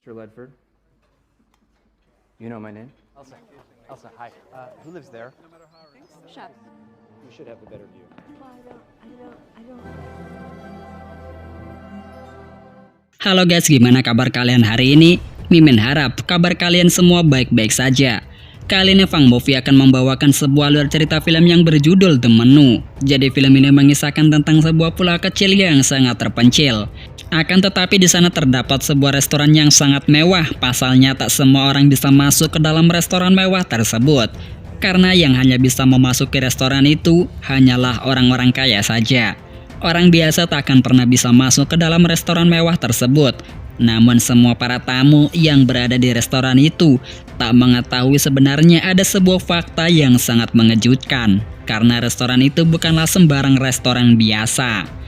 Mr. Ledford. You know my name? Elsa, hi. Who lives there? Chef. You should have a better view. I don't. Halo guys, gimana kabar kalian hari ini? Mimin harap kabar kalian semua baik-baik saja. Kali ini Fang Movie akan membawakan sebuah alur cerita film yang berjudul The Menu. Jadi film ini mengisahkan tentang sebuah pulau kecil yang sangat terpencil. Akan tetapi di sana terdapat sebuah restoran yang sangat mewah. Pasalnya tak semua orang bisa masuk ke dalam restoran mewah tersebut. Karena yang hanya bisa memasuki restoran itu hanyalah orang-orang kaya saja. Orang biasa tak akan pernah bisa masuk ke dalam restoran mewah tersebut. Namun semua para tamu yang berada di restoran itu tak mengetahui sebenarnya ada sebuah fakta yang sangat mengejutkan. Karena restoran itu bukanlah sembarang restoran biasa.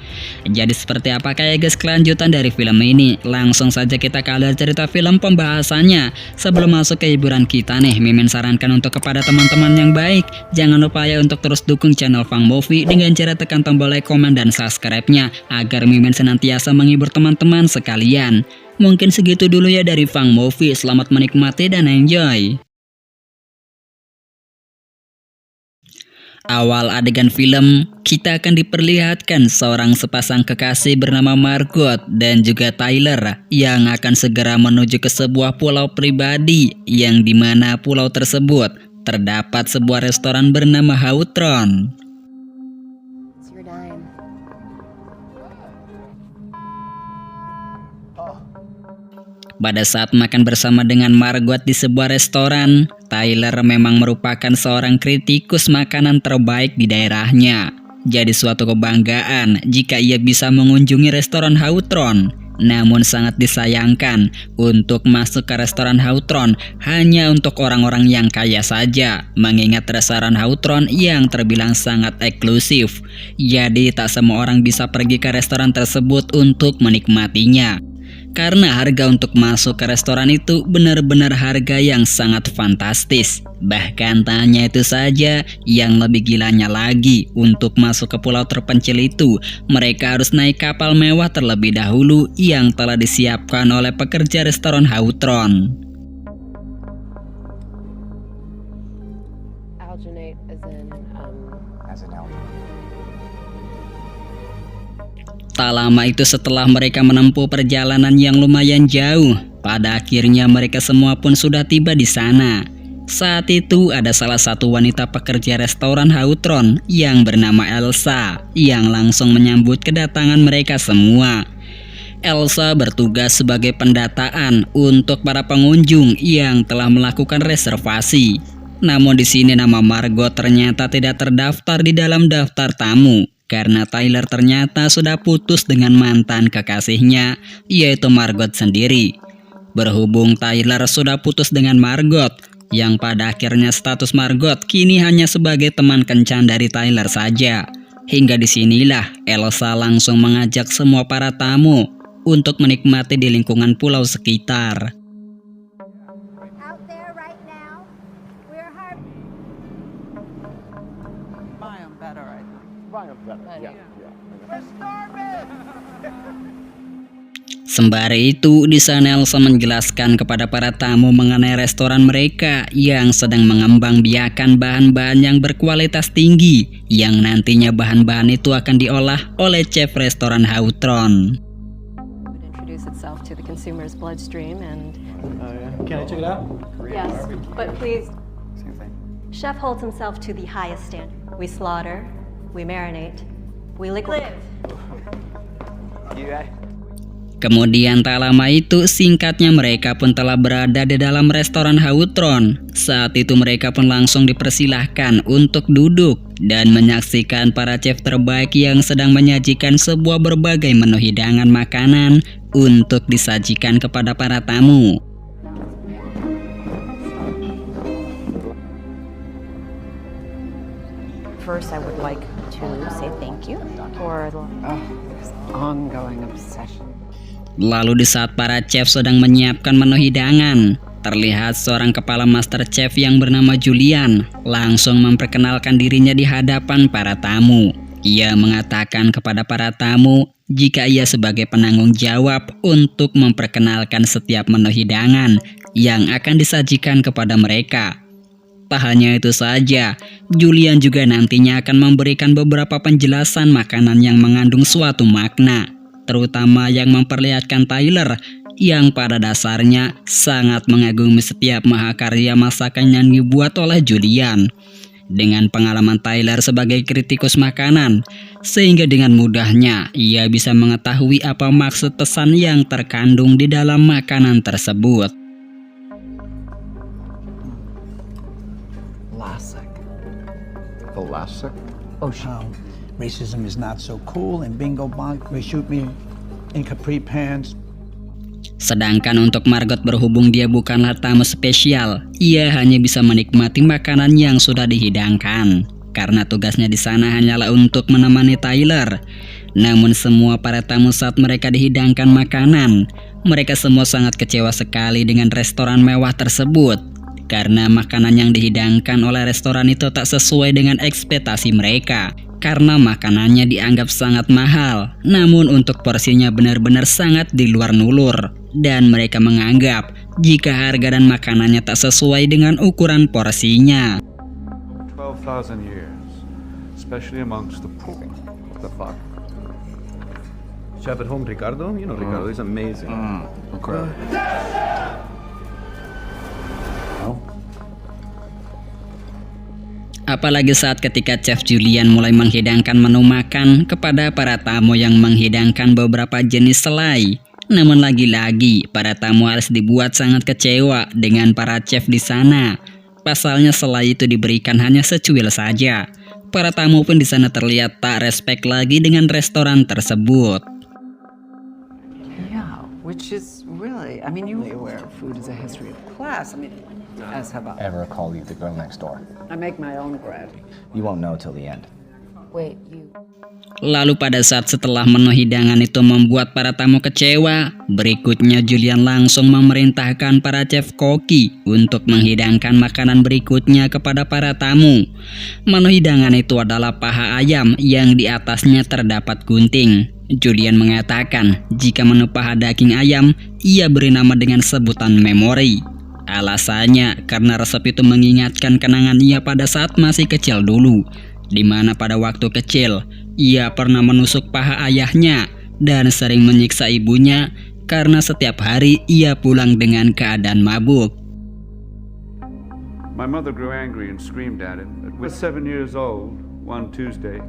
Jadi seperti apakah ya guys kelanjutan dari film ini? Langsung saja kita ke alur cerita film pembahasannya. Sebelum masuk ke hiburan kita nih, Mimin sarankan untuk kepada teman-teman yang baik, jangan lupa ya untuk terus dukung channel Fang Movie dengan cara tekan tombol like, komen, dan subscribe-nya agar Mimin senantiasa menghibur teman-teman sekalian. Mungkin segitu dulu ya dari Fang Movie. Selamat menikmati dan enjoy. Awal adegan film, kita akan diperlihatkan seorang sepasang kekasih bernama Margot dan juga Tyler yang akan segera menuju ke sebuah pulau pribadi yang dimana pulau tersebut terdapat sebuah restoran bernama Hautron. You're dying. Pada saat makan bersama dengan Margot di sebuah restoran, Tyler memang merupakan seorang kritikus makanan terbaik di daerahnya. Jadi suatu kebanggaan jika ia bisa mengunjungi restoran Hautron. Namun sangat disayangkan untuk masuk ke restoran Hautron hanya untuk orang-orang yang kaya saja. Mengingat restoran Hautron yang terbilang sangat eksklusif. Jadi tak semua orang bisa pergi ke restoran tersebut untuk menikmatinya. Karena harga untuk masuk ke restoran itu benar-benar harga yang sangat fantastis. Bahkan tak hanya itu saja, yang lebih gilanya lagi, untuk masuk ke pulau terpencil itu, mereka harus naik kapal mewah terlebih dahulu yang telah disiapkan oleh pekerja restoran Hautron. Alginate As in Elsa. Tak lama itu setelah mereka menempuh perjalanan yang lumayan jauh, pada akhirnya mereka semua pun sudah tiba di sana. Saat itu ada salah satu wanita pekerja restoran Hautron yang bernama Elsa yang langsung menyambut kedatangan mereka semua. Elsa bertugas sebagai pendataan untuk para pengunjung yang telah melakukan reservasi. Namun di sini nama Margot ternyata tidak terdaftar di dalam daftar tamu. Karena Tyler ternyata sudah putus dengan mantan kekasihnya, yaitu Margot sendiri. Berhubung Tyler sudah putus dengan Margot, yang pada akhirnya status Margot kini hanya sebagai teman kencan dari Tyler saja. Hingga disinilah Elsa langsung mengajak semua para tamu untuk menikmati di lingkungan pulau sekitar. Out there right now, we're I am better, I think. Sembari itu, di sana Elsa menjelaskan kepada para tamu mengenai restoran mereka yang sedang mengembangbiakan bahan-bahan yang berkualitas tinggi, yang nantinya bahan-bahan itu akan diolah oleh chef restoran Hautron. would introduce itself to the consumer's bloodstream and Can I check it out? yes, but please, Same thing. chef holds himself to the highest standard. We slaughter, we marinate, we liquid. Kemudian tak lama itu, singkatnya mereka pun telah berada di dalam restoran Hautron. Saat itu mereka pun langsung dipersilahkan untuk duduk dan menyaksikan para chef terbaik yang sedang menyajikan sebuah berbagai menu hidangan makanan untuk disajikan kepada para tamu. First, I would like to say thank you for This ongoing obsession. Lalu di saat para chef sedang menyiapkan menu hidangan, terlihat seorang kepala master chef yang bernama Julian langsung memperkenalkan dirinya di hadapan para tamu. Ia mengatakan kepada para tamu jika ia sebagai penanggung jawab untuk memperkenalkan setiap menu hidangan yang akan disajikan kepada mereka. Tak hanya itu saja, Julian juga nantinya akan memberikan beberapa penjelasan makanan yang mengandung suatu makna, terutama yang memperlihatkan Tyler yang pada dasarnya sangat mengagumi setiap mahakarya masakan yang dibuat oleh Julian. Dengan pengalaman Tyler sebagai kritikus makanan, sehingga dengan mudahnya ia bisa mengetahui apa maksud pesan yang terkandung di dalam makanan tersebut. Vlasic? Oh, racism is not so cool, and bingo bonk, they shoot me in capri pants. Sedangkan untuk Margot, berhubung dia bukanlah tamu spesial, ia hanya bisa menikmati makanan yang sudah dihidangkan, karena tugasnya di sana hanyalah untuk menemani Tyler. Namun semua para tamu saat mereka dihidangkan makanan, mereka semua sangat kecewa sekali dengan restoran mewah tersebut, karena makanan yang dihidangkan oleh restoran itu tak sesuai dengan ekspektasi mereka. Karena makanannya dianggap sangat mahal, namun untuk porsinya benar-benar sangat di luar nulur. Dan mereka menganggap jika harga dan makanannya tak sesuai dengan ukuran porsinya. 12,000 years, especially amongst the poor. What the fuck? Chef at home, Ricardo? You know Ricardo, he's amazing. Okay. Apalagi saat ketika Chef Julian mulai menghidangkan menu makan kepada para tamu yang menghidangkan beberapa jenis selai. Namun lagi-lagi para tamu harus dibuat sangat kecewa dengan para chef di sana. Pasalnya selai itu diberikan hanya secuil saja. Para tamu pun di sana terlihat tak respect lagi dengan restoran tersebut. Yeah, which is really, I mean, you aware food is a history of class. I mean, as have I. Ever call you the girl next door? I make my own bread. You won't know till the end. Wait, you... Lalu pada saat setelah menu hidangan itu membuat para tamu kecewa, berikutnya Julian langsung memerintahkan para chef koki untuk menghidangkan makanan berikutnya kepada para tamu. Menu hidangan itu adalah paha ayam yang di atasnya terdapat gunting. Julian mengatakan jika menu paha daging ayam ia beri nama dengan sebutan memori. Alasannya karena resep itu mengingatkan kenangan ia pada saat masih kecil dulu, di mana pada waktu kecil ia pernah menusuk paha ayahnya dan sering menyiksa ibunya karena setiap hari ia pulang dengan keadaan mabuk. My mother grew angry and screamed at him. I was 7 years old one Tuesday.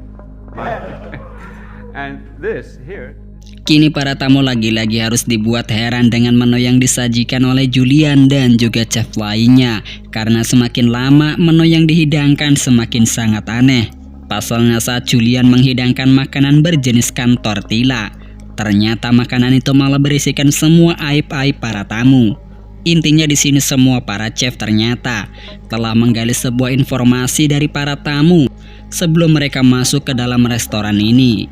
And this here. Kini para tamu lagi-lagi harus dibuat heran dengan menu yang disajikan oleh Julian dan juga chef lainnya, karena semakin lama menu yang dihidangkan semakin sangat aneh. Pasalnya saat Julian menghidangkan makanan berjeniskan tortilla, ternyata makanan itu malah berisikan semua aib-aib para tamu. Intinya di sini semua para chef ternyata telah menggali sebuah informasi dari para tamu sebelum mereka masuk ke dalam restoran ini.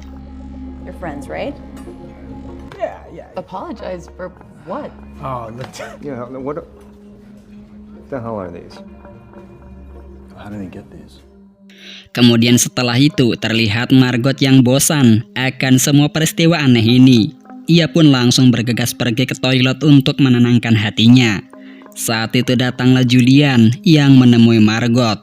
You're friends, right? Yeah. Apologize for what? Oh, look. Yeah, what the hell are these? I didn't get these. Kemudian setelah itu terlihat Margot yang bosan akan semua peristiwa aneh ini. Ia pun langsung bergegas pergi ke toilet untuk menenangkan hatinya. Saat itu datanglah Julian yang menemui Margot.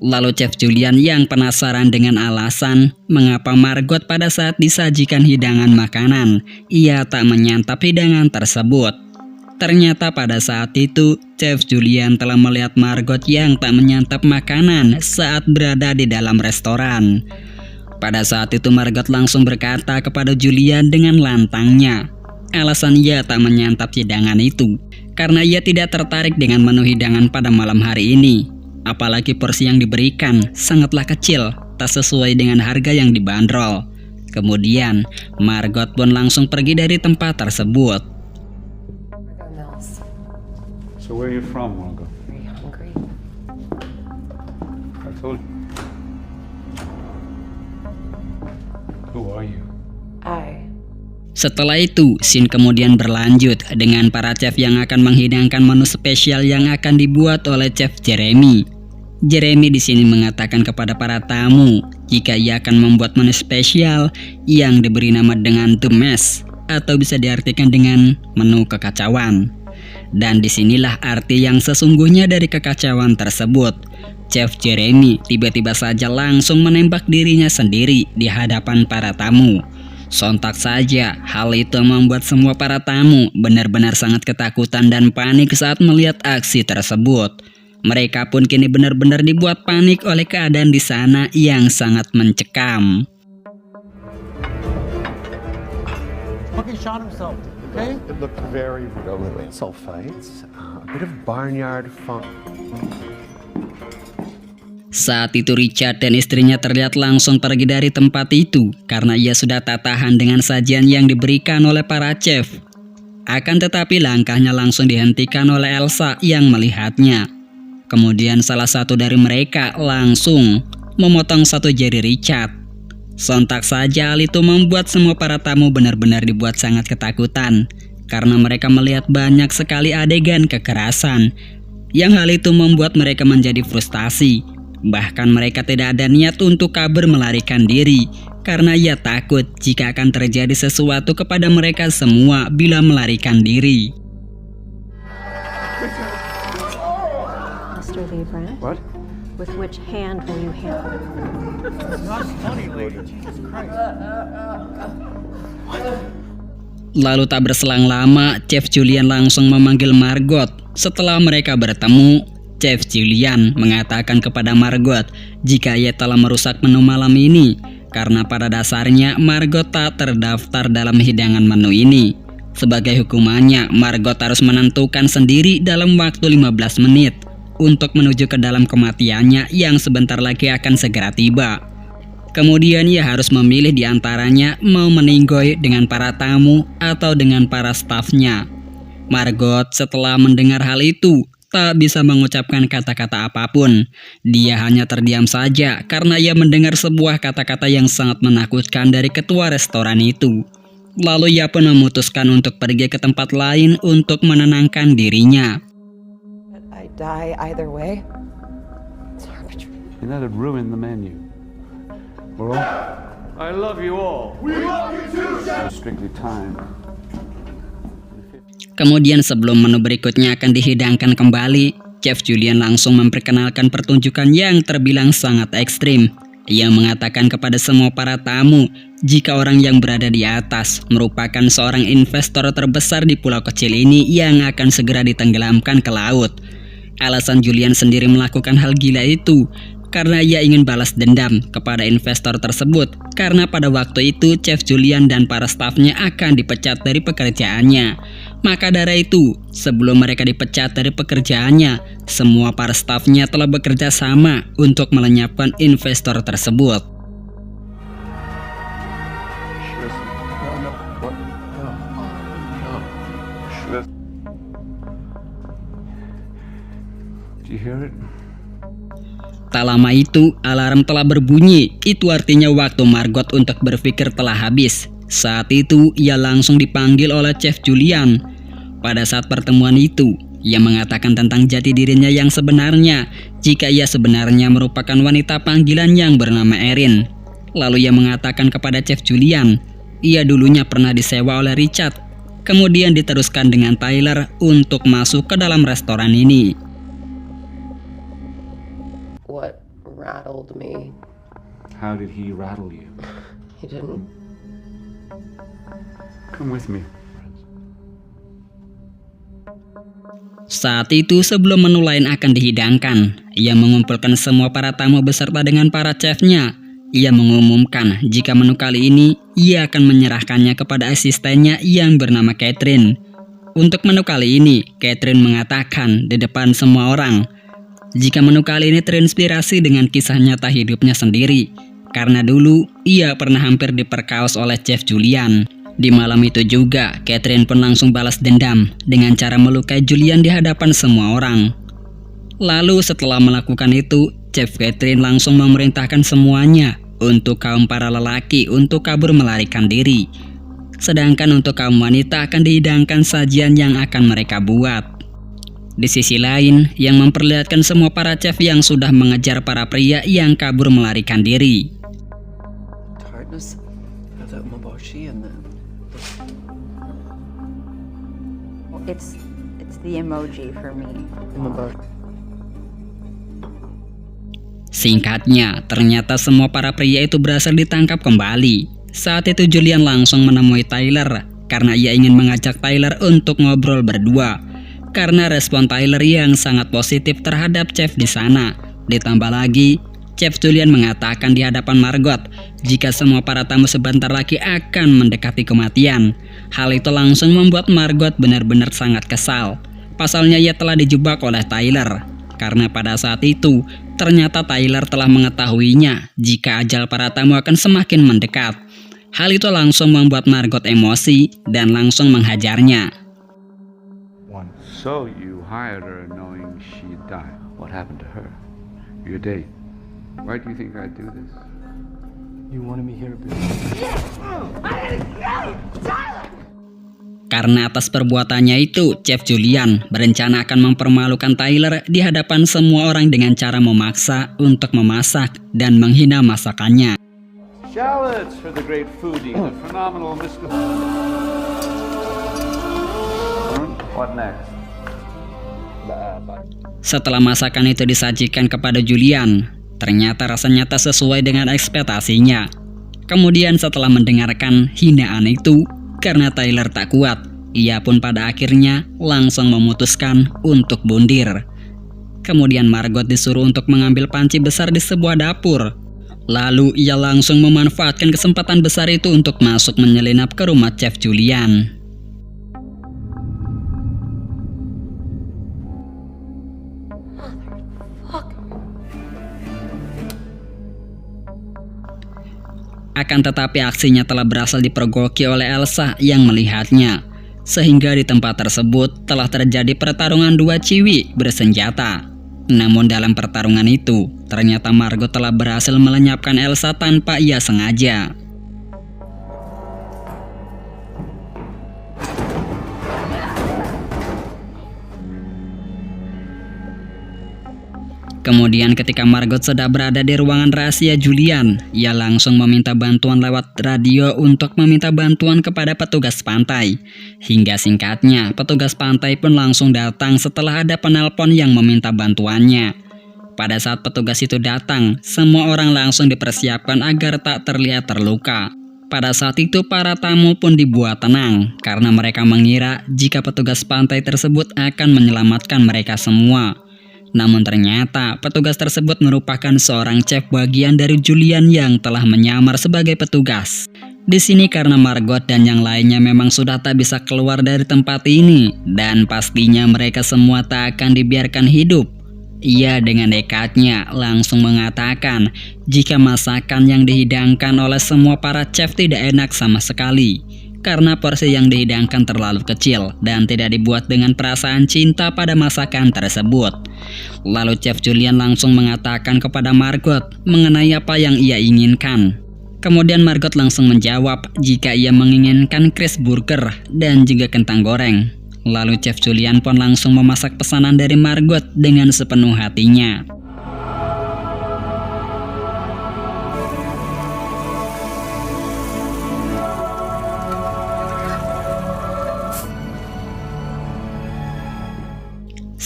Lalu Chef Julian yang penasaran dengan alasan mengapa Margot pada saat disajikan hidangan makanan, ia tak menyantap hidangan tersebut. Ternyata pada saat itu, Chef Julian telah melihat Margot yang tak menyantap makanan saat berada di dalam restoran. Pada saat itu Margot langsung berkata kepada Julian dengan lantangnya, alasan ia tak menyantap hidangan itu karena ia tidak tertarik dengan menu hidangan pada malam hari ini. Apalagi porsi yang diberikan sangatlah kecil, tak sesuai dengan harga yang dibanderol. Kemudian, Margot pun langsung pergi dari tempat tersebut. So where are you from, Margot? Very hungry. I told you. Who are you? Setelah itu, scene kemudian berlanjut dengan para chef yang akan menghidangkan menu spesial yang akan dibuat oleh Chef Jeremy. Jeremy di sini mengatakan kepada para tamu jika ia akan membuat menu spesial yang diberi nama dengan The Mess atau bisa diartikan dengan menu kekacauan. Dan disinilah arti yang sesungguhnya dari kekacauan tersebut. Chef Jeremy tiba-tiba saja langsung menembak dirinya sendiri di hadapan para tamu. Sontak saja, hal itu membuat semua para tamu benar-benar sangat ketakutan dan panik saat melihat aksi tersebut. Mereka pun kini benar-benar dibuat panik oleh keadaan di sana yang sangat mencekam. Fucking shot himself, okay? It looked very real. Sulfites, a bit of barnyard funk. Saat itu Richard dan istrinya terlihat langsung pergi dari tempat itu karena ia sudah tak tahan dengan sajian yang diberikan oleh para chef. Akan tetapi langkahnya langsung dihentikan oleh Elsa yang melihatnya. Kemudian salah satu dari mereka langsung memotong satu jari Richard. Sontak saja hal itu membuat semua para tamu benar-benar dibuat sangat ketakutan karena mereka melihat banyak sekali adegan kekerasan. Yang hal itu membuat mereka menjadi frustasi. Bahkan mereka tidak ada niat untuk kabur melarikan diri karena ia takut jika akan terjadi sesuatu kepada mereka semua bila melarikan diri. Mr. Liebrand, What? with which hand will you handle? Not funny, lady. Jesus Christ. Lalu tak berselang lama, Chef Julian langsung memanggil Margot. Setelah mereka bertemu, Chef Julian mengatakan kepada Margot jika ia telah merusak menu malam ini karena pada dasarnya Margot tak terdaftar dalam hidangan menu ini. Sebagai hukumannya, Margot harus menentukan sendiri dalam waktu 15 menit untuk menuju ke dalam kematiannya yang sebentar lagi akan segera tiba. Kemudian ia harus memilih di antaranya mau meninggoy dengan para tamu atau dengan para stafnya. Margot setelah mendengar hal itu tak bisa mengucapkan kata-kata apapun. Dia hanya terdiam saja karena ia mendengar sebuah kata-kata yang sangat menakutkan dari ketua restoran itu. Lalu ia pun memutuskan untuk pergi ke tempat lain untuk menenangkan dirinya. I die either way. It's arbitrary. And that'd ruin the menu. We're all... I love you all. We love you too, Chef. Strictly time. Kemudian sebelum menu berikutnya akan dihidangkan kembali, Chef Julian langsung memperkenalkan pertunjukan yang terbilang sangat ekstrim. Ia mengatakan kepada semua para tamu jika orang yang berada di atas merupakan seorang investor terbesar di pulau kecil ini yang akan segera ditenggelamkan ke laut. Alasan Julian sendiri melakukan hal gila itu karena ia ingin balas dendam kepada investor tersebut karena pada waktu itu Chef Julian dan para stafnya akan dipecat dari pekerjaannya. Maka dari itu, sebelum mereka dipecat dari pekerjaannya, semua para stafnya telah bekerja sama untuk melenyapkan investor tersebut. Do you hear it? Tak lama itu, alarm telah berbunyi. Itu artinya waktu Margot untuk berpikir telah habis. Saat itu, ia langsung dipanggil oleh Chef Julian. Pada saat pertemuan itu, ia mengatakan tentang jati dirinya yang sebenarnya, jika ia sebenarnya merupakan wanita panggilan yang bernama Erin. Lalu ia mengatakan kepada Chef Julian, ia dulunya pernah disewa oleh Richard. Kemudian diteruskan dengan Tyler untuk masuk ke dalam restoran ini. What rattled me? How did he rattle you? He didn't. Come with me. Saat itu sebelum menu lain akan dihidangkan, ia mengumpulkan semua para tamu beserta dengan para chefnya. Ia mengumumkan jika menu kali ini ia akan menyerahkannya kepada asistennya yang bernama Catherine. Untuk menu kali ini, Catherine mengatakan di depan semua orang jika menu kali ini terinspirasi dengan kisah nyata hidupnya sendiri, karena dulu ia pernah hampir diperkaos oleh Chef Julian. Di malam itu juga, Catherine pun langsung balas dendam dengan cara melukai Julian di hadapan semua orang. Lalu setelah melakukan itu, Chef Catherine langsung memerintahkan semuanya untuk kaum para lelaki untuk kabur melarikan diri. Sedangkan untuk kaum wanita akan dihidangkan sajian yang akan mereka buat. Di sisi lain, yang memperlihatkan semua para chef yang sudah mengejar para pria yang kabur melarikan diri. the umeboshi and the... It's the emoji for me. Umeboshi. Singkatnya, ternyata semua para pria itu berhasil ditangkap kembali. Saat itu Julian langsung menemui Tyler karena ia ingin mengajak Tyler untuk ngobrol berdua. Karena respon Tyler yang sangat positif terhadap Chef di sana. Ditambah lagi, Chef Julian mengatakan di hadapan Margot jika semua para tamu sebentar lagi akan mendekati kematian. Hal itu langsung membuat Margot benar-benar sangat kesal. Pasalnya ia telah dijebak oleh Tyler. Karena pada saat itu, ternyata Tyler telah mengetahuinya jika ajal para tamu akan semakin mendekat. Hal itu langsung membuat Margot emosi dan langsung menghajarnya. So you hired her knowing she'd die. What happened to her? Your date. Why do you think I'd do this? You wanted me here, Bill. Karena atas perbuatannya itu, Chef Julian berencana akan mempermalukan Tyler di hadapan semua orang dengan cara memaksa untuk memasak dan menghina masakannya. Shallots for the great foodie, the phenomenal Mr. What next? Setelah masakan itu disajikan kepada Julian, ternyata rasanya tak sesuai dengan ekspektasinya. Kemudian setelah mendengarkan hinaan itu, karena Tyler tak kuat, ia pun pada akhirnya langsung memutuskan untuk bundir. Kemudian Margot disuruh untuk mengambil panci besar di sebuah dapur. Lalu ia langsung memanfaatkan kesempatan besar itu untuk masuk menyelinap ke rumah Chef Julian. Akan tetapi aksinya telah berhasil dipergoki oleh Elsa yang melihatnya. Sehingga di tempat tersebut telah terjadi pertarungan dua ciwi bersenjata. Namun dalam pertarungan itu, ternyata Margot telah berhasil melenyapkan Elsa tanpa ia sengaja. Kemudian ketika Margot sedang berada di ruangan rahasia Julian, ia langsung meminta bantuan lewat radio untuk meminta bantuan kepada petugas pantai. Hingga singkatnya, petugas pantai pun langsung datang setelah ada penelpon yang meminta bantuannya. Pada saat petugas itu datang, semua orang langsung dipersiapkan agar tak terlihat terluka. Pada saat itu para tamu pun dibuat tenang karena mereka mengira jika petugas pantai tersebut akan menyelamatkan mereka semua. Namun ternyata petugas tersebut merupakan seorang chef bagian dari Julian yang telah menyamar sebagai petugas. Di sini karena Margot dan yang lainnya memang sudah tak bisa keluar dari tempat ini dan pastinya mereka semua tak akan dibiarkan hidup. Ia dengan dekatnya langsung mengatakan jika masakan yang dihidangkan oleh semua para chef tidak enak sama sekali. Karena porsi yang dihidangkan terlalu kecil dan tidak dibuat dengan perasaan cinta pada masakan tersebut. Lalu Chef Julian langsung mengatakan kepada Margot mengenai apa yang ia inginkan. Kemudian Margot langsung menjawab jika ia menginginkan Chris burger dan juga kentang goreng. Lalu Chef Julian pun langsung memasak pesanan dari Margot dengan sepenuh hatinya.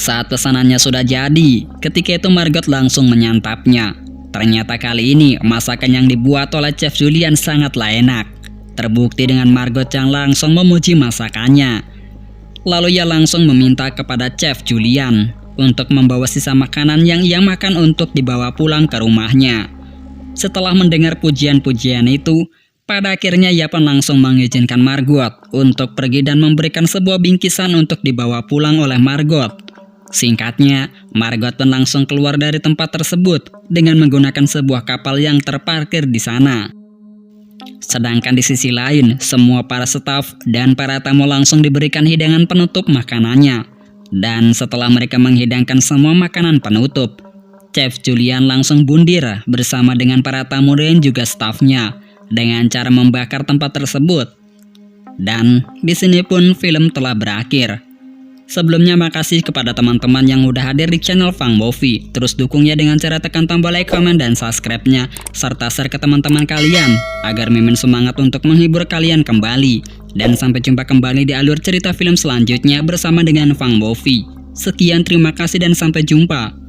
Saat pesanannya sudah jadi, ketika itu Margot langsung menyantapnya. Ternyata kali ini masakan yang dibuat oleh Chef Julian sangatlah enak. Terbukti dengan Margot yang langsung memuji masakannya. Lalu ia langsung meminta kepada Chef Julian untuk membawa sisa makanan yang ia makan untuk dibawa pulang ke rumahnya. Setelah mendengar pujian-pujian itu, pada akhirnya ia pun langsung mengizinkan Margot untuk pergi dan memberikan sebuah bingkisan untuk dibawa pulang oleh Margot. Singkatnya, Margot pun langsung keluar dari tempat tersebut dengan menggunakan sebuah kapal yang terparkir di sana. Sedangkan di sisi lain, semua para staf dan para tamu langsung diberikan hidangan penutup makanannya. Dan setelah mereka menghidangkan semua makanan penutup, Chef Julian langsung bundir bersama dengan para tamu dan juga stafnya dengan cara membakar tempat tersebut. Dan di sini pun film telah berakhir. Sebelumnya makasih kepada teman-teman yang udah hadir di channel Fang Movie. Terus dukung ya dengan cara tekan tombol like, komen, dan subscribe-nya. Serta share ke teman-teman kalian. Agar Mimin semangat untuk menghibur kalian kembali. Dan sampai jumpa kembali di alur cerita film selanjutnya bersama dengan Fang Movie. Sekian, terima kasih dan sampai jumpa.